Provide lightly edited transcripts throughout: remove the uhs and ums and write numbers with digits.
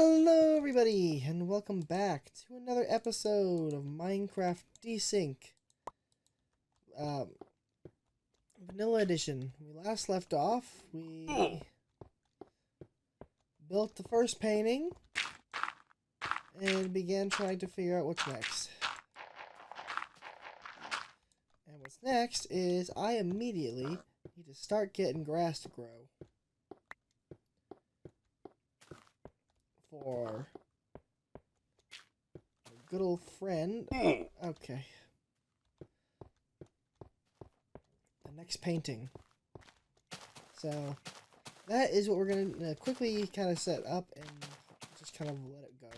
Hello everybody and welcome back to another episode of Minecraft Desync. Vanilla Edition. We last left off, we built the first painting and began trying to figure out what's next. And what's next is I immediately need to start getting grass to grow. For a good old friend. Okay. The next painting. So that is what we're going to quickly kind of set up and just kind of let it go.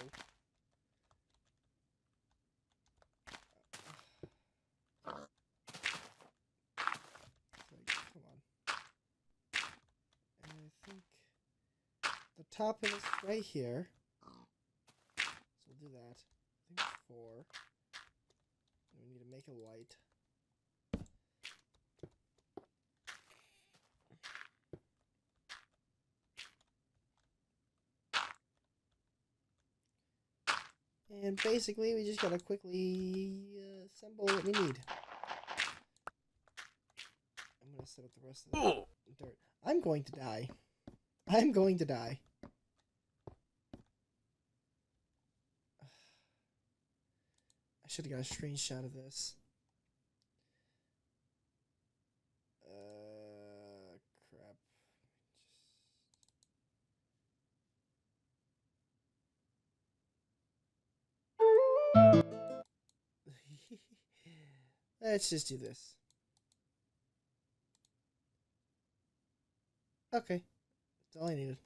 Come on. And I think the top is right here. So we'll do that. I think 4. And we need to make it white. And basically, we just gotta quickly assemble what we need. I'm gonna set up the rest of the dirt. I'm going to die. I'm going to die. I should have got a screenshot of this. Crap. Let's just do this. Okay. That's all I needed.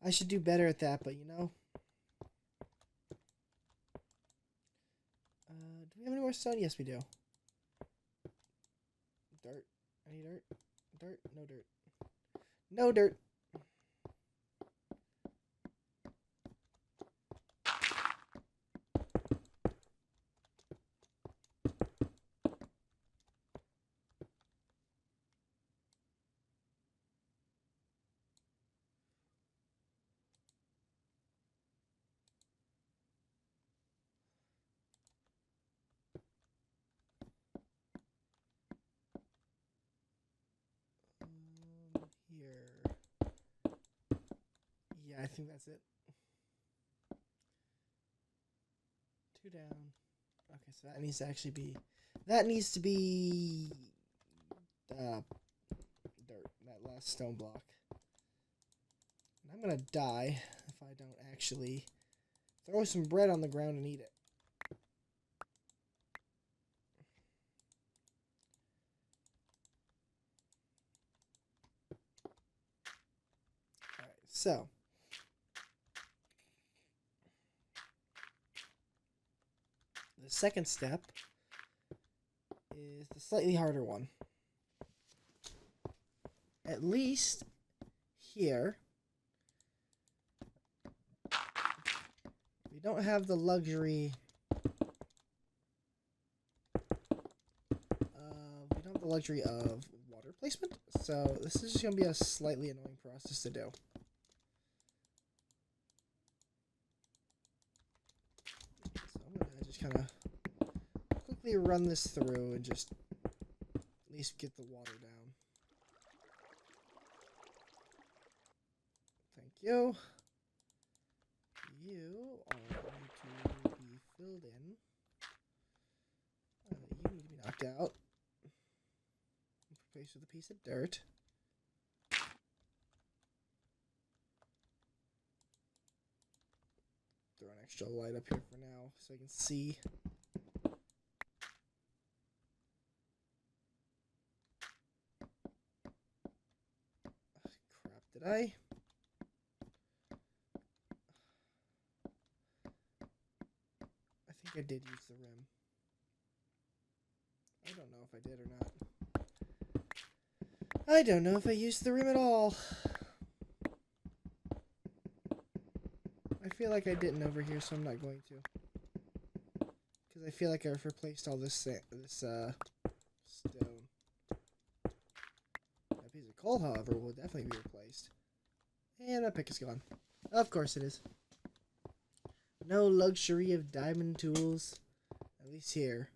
I should do better at that, but you know. Do we have any more stone? Yes, we do. Dirt. Any dirt? Dirt? No dirt. No dirt. Here. Yeah, I think that's it. 2 down. Okay, so that needs to actually be... That needs to be... dirt. That last stone block. And I'm gonna die if I don't actually throw some bread on the ground and eat it. Alright, so... The second step is the slightly harder one. At least here, we don't have the luxury of water placement, so this is just going to be a slightly annoying process to do. So I'm going to just kind of quickly run this through and just at least get the water down. Thank you. You are going to be filled in. You need to be knocked out. Replaced with a piece of dirt. Throw an extra light up here for now so I can see. Crap, did I? I think I did use the rim. I don't know if I did or not. I don't know if I used the rim at all. I feel like I didn't over here, so I'm not going to. Because I feel like I've replaced all this stone. That piece of coal, however, will definitely be replaced. And my pick is gone. Of course it is. No luxury of diamond tools. At least here.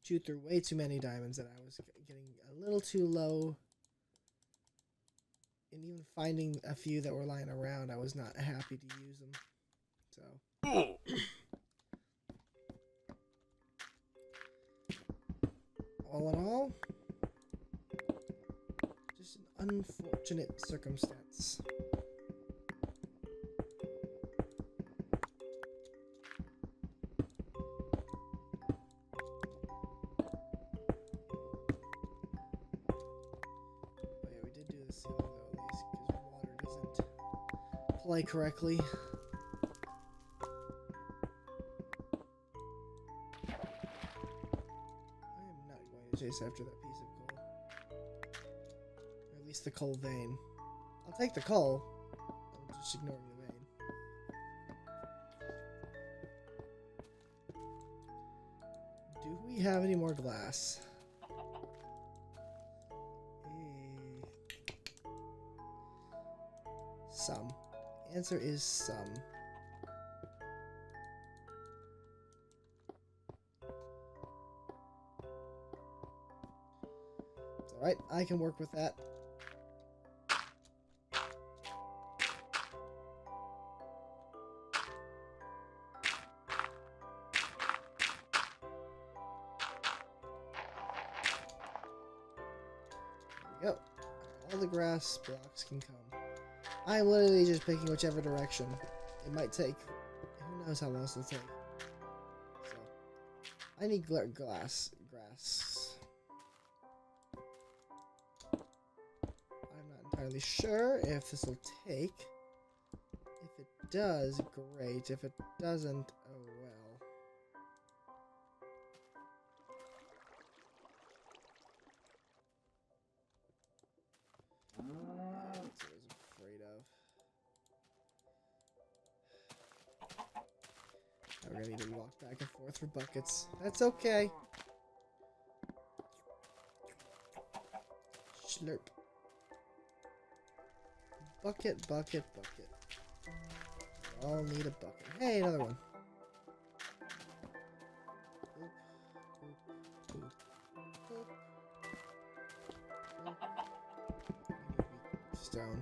Chewed through way too many diamonds that I was getting a little too low. And even finding a few that were lying around, I was not happy to use them. So. All in all, just an unfortunate circumstance. Play correctly. I am not going to chase after that piece of coal. Or at least the coal vein. I'll take the coal. I'm just ignoring the vein. Do we have any more glass? Some. Answer is some. It's alright, I can work with that. There we go. All the grass blocks can come. I'm literally just picking whichever direction. It might take... Who knows how long it'll take. So, I need grass. I'm not entirely sure if this will take. If it does, great. If it doesn't, oh well. We're gonna need to walk back and forth for buckets. That's okay. Slurp. Bucket, bucket, bucket. We all need a bucket. Hey, another one. Boop, boop, boop, boop. Stone.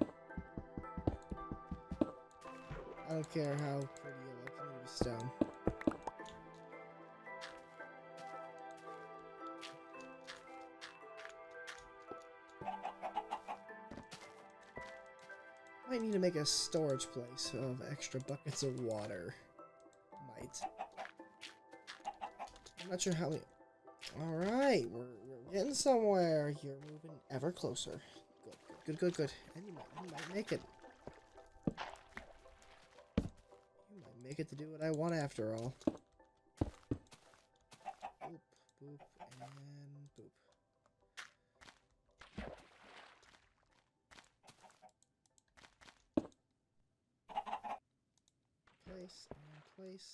I don't care how pretty you look, you need a stone. Might need to make a storage place of extra buckets of water. Might. I'm not sure how many. Alright, we're getting somewhere. You're moving ever closer. Good. And you might make it. You might make it to do what I want after all. Boop, boop, and boop. Place and place.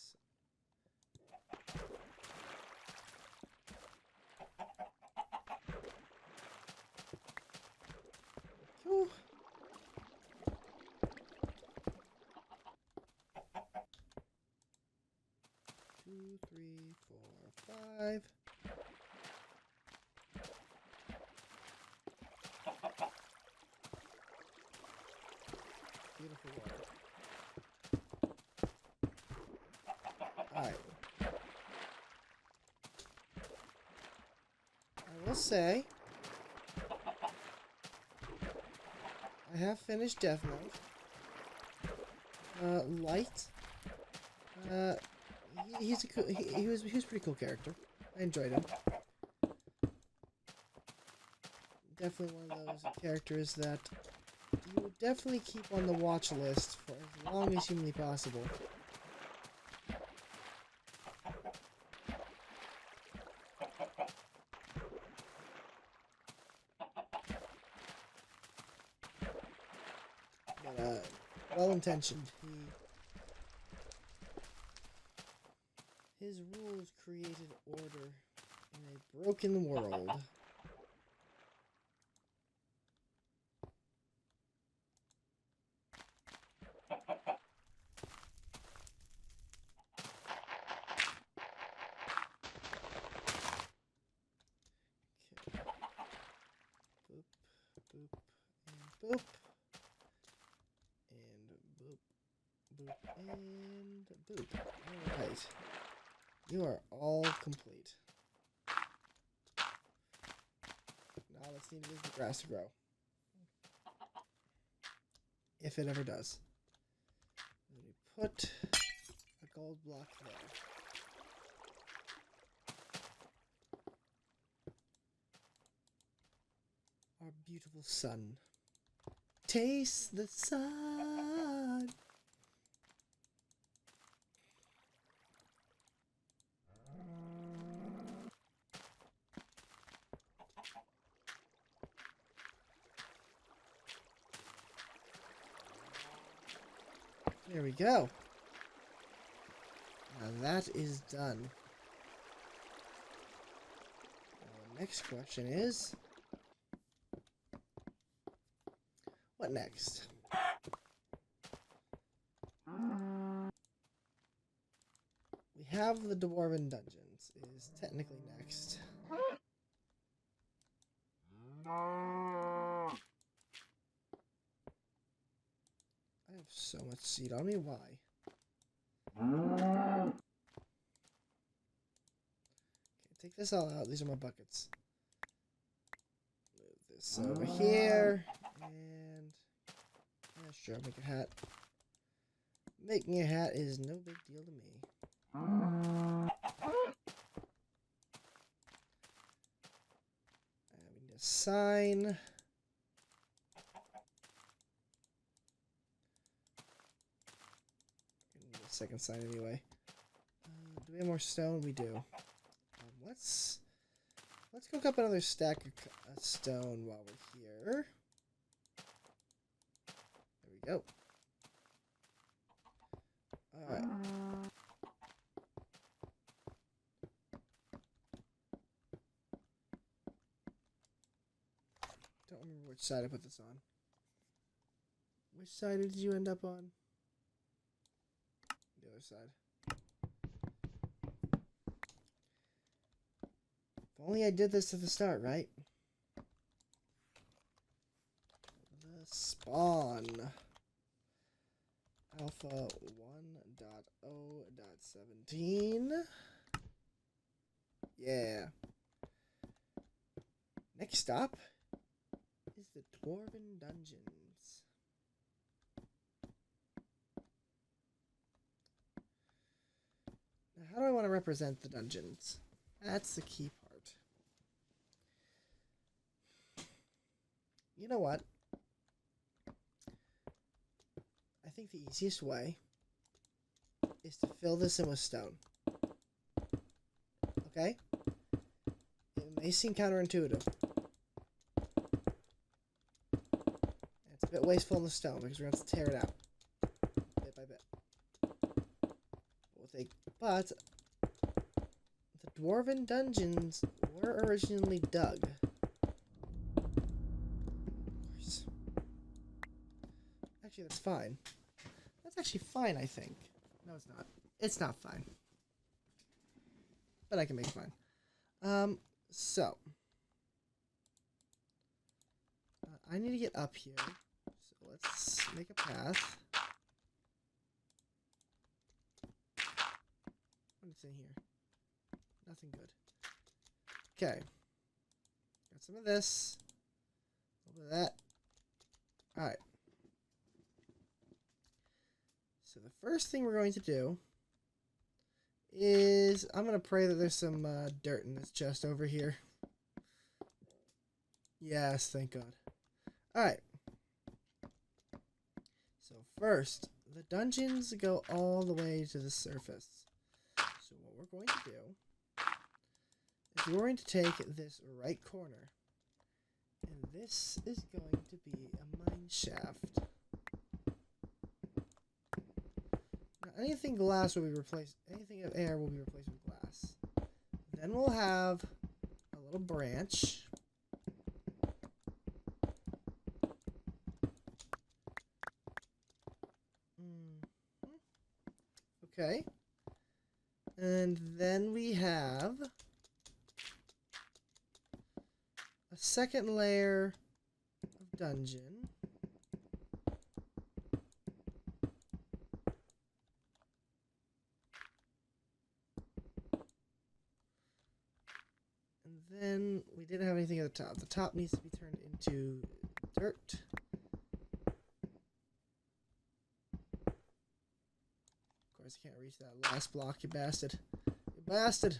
Whew. Two, three, four, five. Beautiful water. Alright. I will say, I have finished Death Note. Light. He's a cool, he was a pretty cool character. I enjoyed him. Definitely one of those characters that you would definitely keep on the watch list for as long as humanly possible. But, well-intentioned. His rules created order in a broken world. boop, and boop. And boop, boop, and boop. Alright. You are all complete. Now let's need the grass to grow. If it ever does. Let me put a gold block there. Our beautiful sun. Taste the sun. There we go. Now that is done. Now the next question is, what next? We have the Dwarven dungeons is technically next. I have so much seed on me, why? Okay, take this all out. These are my buckets. Move this over here. And yeah, sure, make a hat. Making a hat is no big deal to me. And we need a sign. Second sign anyway. Do we have more stone? We do. Let's cook up another stack of stone while we're here. There we go. All right. Don't remember which side I put this on. Which side did you end up on? The other side. If only I did this at the start, right? The spawn. Alpha 1.0.17. Yeah. Next stop is the Dwarven dungeons. Now, how do I want to represent the dungeons? That's the key part. You know what? I think the easiest way is to fill this in with stone. Okay? It may seem counterintuitive. And it's a bit wasteful in the stone because we're going to have to tear it out. Bit by bit. But the Dwarven dungeons were originally dug. Of course. Actually, that's fine. That's actually fine, I think. No, it's not. It's not fine. But I can make it fine. So. I need to get up here. So let's make a path. What's in here? Nothing good. Okay. Got some of this. A little bit of that. Alright. So the first thing we're going to do is I'm going to pray that there's some dirt in this chest over here. Yes, thank God. Alright. So first, the dungeons go all the way to the surface. So what we're going to do is we're going to take this right corner, and this is going to be a mine shaft. Now anything glass will be replaced, anything of air will be replaced with glass. Then we'll have a little branch. Okay. And then we have a second layer of dungeon. And then we didn't have anything at the top. The top needs to be turned into dirt. Of course, I can't reach that last block, you bastard. You bastard!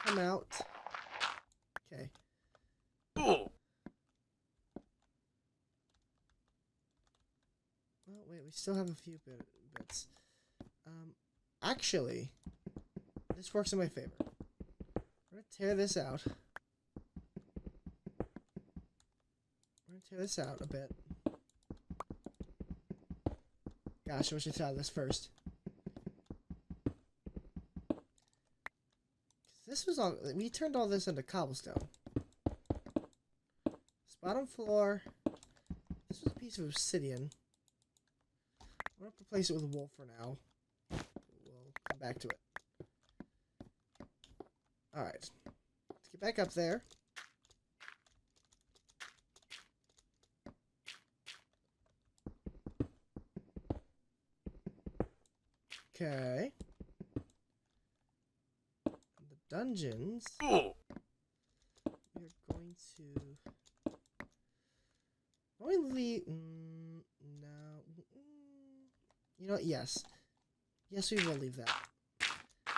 Come out. Okay. Oh, wait, we still have a few bits. Actually, this works in my favor. We're gonna tear this out. We're gonna tear this out a bit. Gosh, I wish I thought of this first. This was all, we turned all this into cobblestone. This bottom floor, this was a piece of obsidian. I'm going to replace it with wool for now. We'll come back to it. Alright. Let's get back up there. Okay. Dungeons, we're going to leave. No, you know what? Yes, we will leave that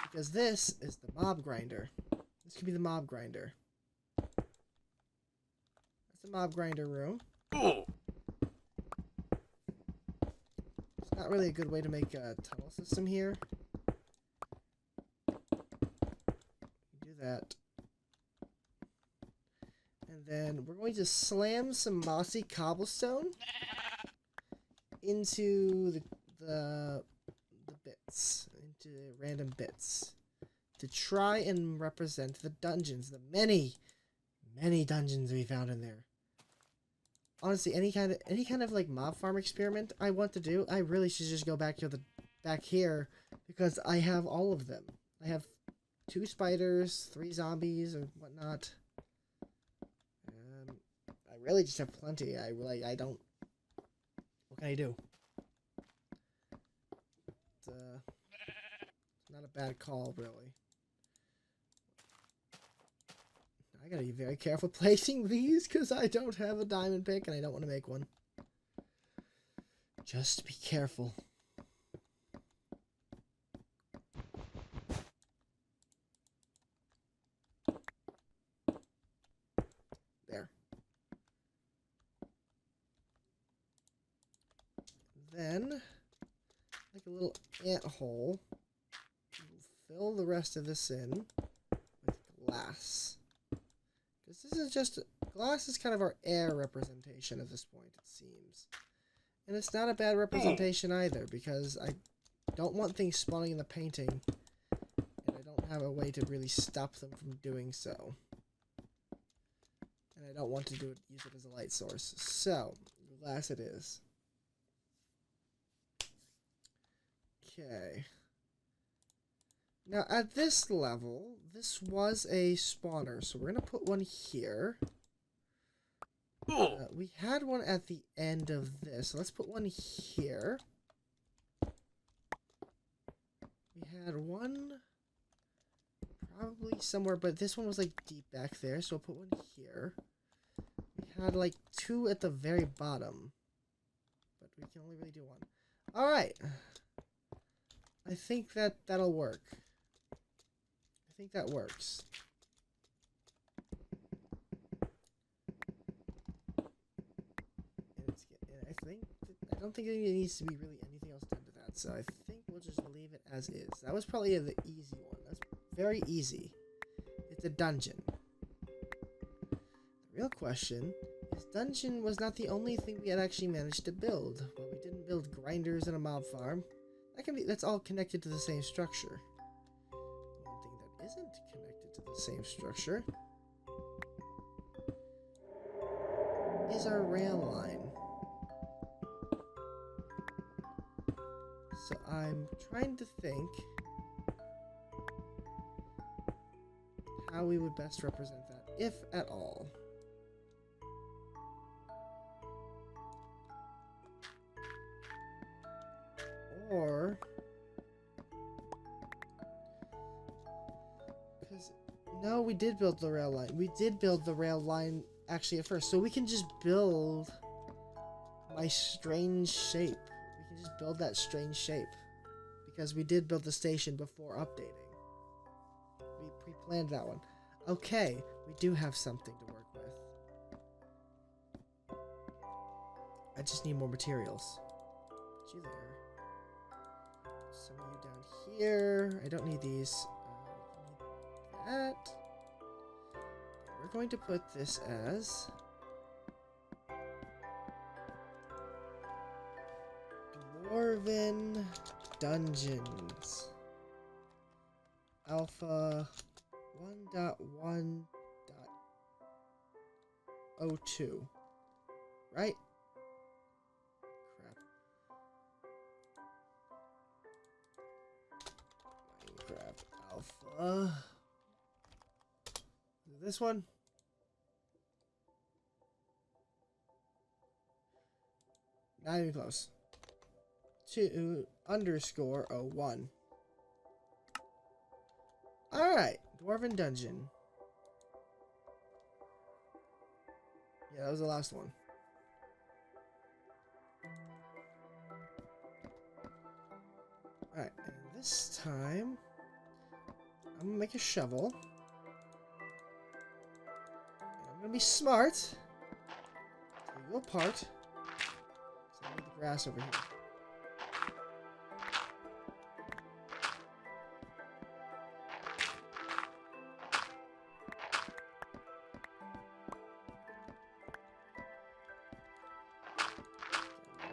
because this is the mob grinder. This could be the mob grinder. That's the mob grinder room. It's not really a good way to make a tunnel system here. That, and then we're going to slam some mossy cobblestone into the bits, into random bits, to try and represent the dungeons, the many dungeons we found in there. Honestly, any kind of like mob farm experiment I want to do, I really should just go back here because I have all of them. I have 2 spiders, 3 zombies, or whatnot. I really just have plenty. I don't. What can I do? It's not a bad call, really. I gotta be very careful placing these because I don't have a diamond pick and I don't want to make one. Just be careful. Then, like a little ant hole, we'll fill the rest of this in with glass. Because this is just, glass is kind of our air representation at this point, it seems. And it's not a bad representation either, because I don't want things spawning in the painting, and I don't have a way to really stop them from doing so. And I don't want to use it as a light source. So, glass it is. Okay. Now, at this level, this was a spawner, so we're going to put one here. We had one at the end of this, so let's put one here. We had one probably somewhere, but this one was like deep back there, so we'll put one here. We had like 2 at the very bottom, but we can only really do one. Alright. I think that'll work. I think that works. I don't think there needs to be really anything else done to that, so I think we'll just leave it as is. That was probably the easy one. That's very easy. It's a dungeon. The real question is, dungeon was not the only thing we had actually managed to build. Well, we didn't build grinders and a mob farm. That's all connected to the same structure. The one thing that isn't connected to the same structure is our rail line. So I'm trying to think how we would best represent that, if at all. Or, because no, we did build the rail line. We did build the rail line actually at first, so we can just build my strange shape. We can just build that strange shape because we did build the station before updating. We pre-planned that one. Okay, we do have something to work with. I just need more materials. Put you there. Some of you down here. I don't need these. Need that. We're going to put this as Dwarven Dungeons Alpha 1.1.02. Right? Minecraft Alpha. This one? Not even close. 2_01. Alright, Dwarven Dungeon. Yeah, that was the last one. Alright, and this time I'm gonna make a shovel. And I'm gonna be smart. Take you apart. So I need the grass over here.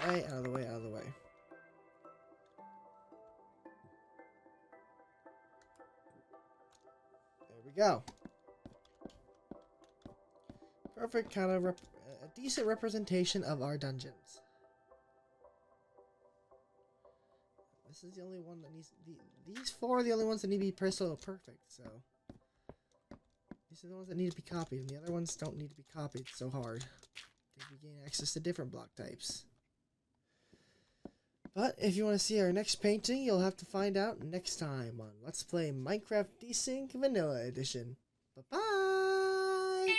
Out of the way, out of the way. There we go. Perfect kind of a decent representation of our dungeons. This is the only one that needs these four are the only ones that need to be perfect, so these are the ones that need to be copied, and the other ones don't need to be copied. It's so hard. We gain access to different block types. But if you want to see our next painting, you'll have to find out next time on Let's Play Minecraft Desynced Vanilla Edition. Bye-bye!